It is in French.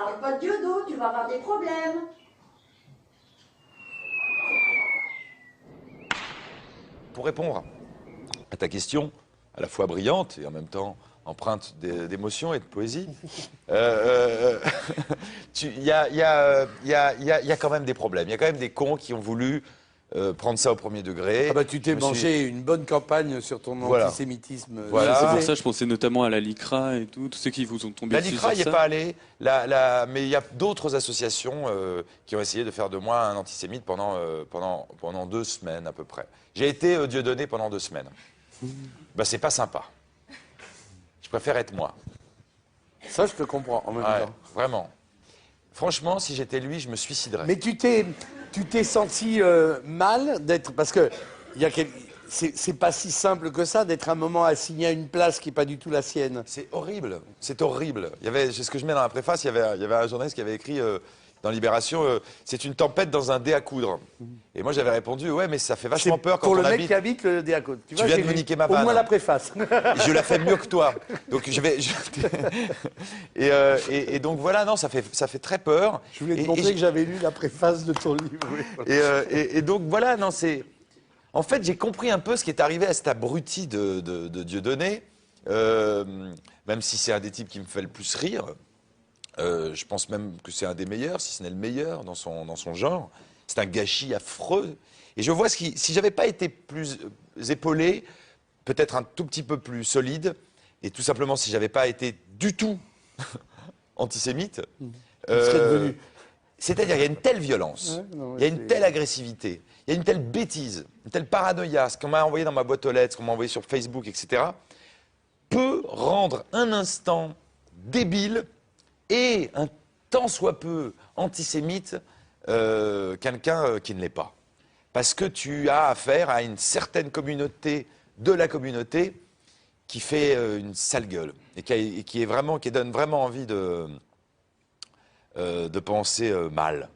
Parle pas de Dieudo, tu vas avoir des problèmes. Pour répondre à ta question, à la fois brillante et en même temps empreinte d'émotion et de poésie, il y a quand même des problèmes. Il y a quand même des cons qui ont voulu prendre ça au premier degré. Ah bah tu t'es mangé une bonne campagne sur ton antisémitisme. Voilà. C'est pour ça, je pensais notamment à la LICRA et tout, tous ceux qui vous ont tombé La dessus LICRA, sur il n'y est ça. pas allé, mais il y a d'autres associations qui ont essayé de faire de moi un antisémite pendant 2 semaines à peu près. J'ai été Dieudonné pendant 2 semaines. Bah, c'est pas sympa. Je préfère être moi. Ça, je te comprends en même temps. Vraiment. Franchement, si j'étais lui, je me suiciderais. Mais tu t'es senti mal d'être... Parce que c'est pas si simple que ça d'être un moment assigné à une place qui n'est pas du tout la sienne. C'est horrible. C'est horrible. C'est ce que je mets dans la préface, il y avait un journaliste qui avait écrit dans Libération, c'est une tempête dans un dé à coudre. Et moi, j'avais répondu, ouais, mais ça fait vachement peur quand pour on le mec habite... qui habite le dé à côte. Tu viens de me niquer ma vanne. Au moins la préface. Je la fais mieux que toi. Donc et donc voilà, non, ça fait très peur. Je voulais te montrer que j'avais lu la préface de ton livre. Oui, voilà. Et donc voilà, non, c'est... En fait, j'ai compris un peu ce qui est arrivé à cet abruti de Dieudonné, même si c'est un des types qui me fait le plus rire. Je pense même que c'est un des meilleurs, si ce n'est le meilleur dans son genre. C'est un gâchis affreux. Et je vois si j'avais pas été plus épaulé, peut-être un tout petit peu plus solide, et tout simplement si j'avais pas été du tout antisémite, c'est-à-dire il y a une telle violence, il y a une telle agressivité, il y a une telle bêtise, une telle paranoïa, ce qu'on m'a envoyé dans ma boîte aux lettres, ce qu'on m'a envoyé sur Facebook, etc., peut rendre un instant débile et un tant soit peu antisémite quelqu'un qui ne l'est pas. Parce que tu as affaire à une certaine communauté de la communauté qui fait une sale gueule et qui donne vraiment envie de penser mal.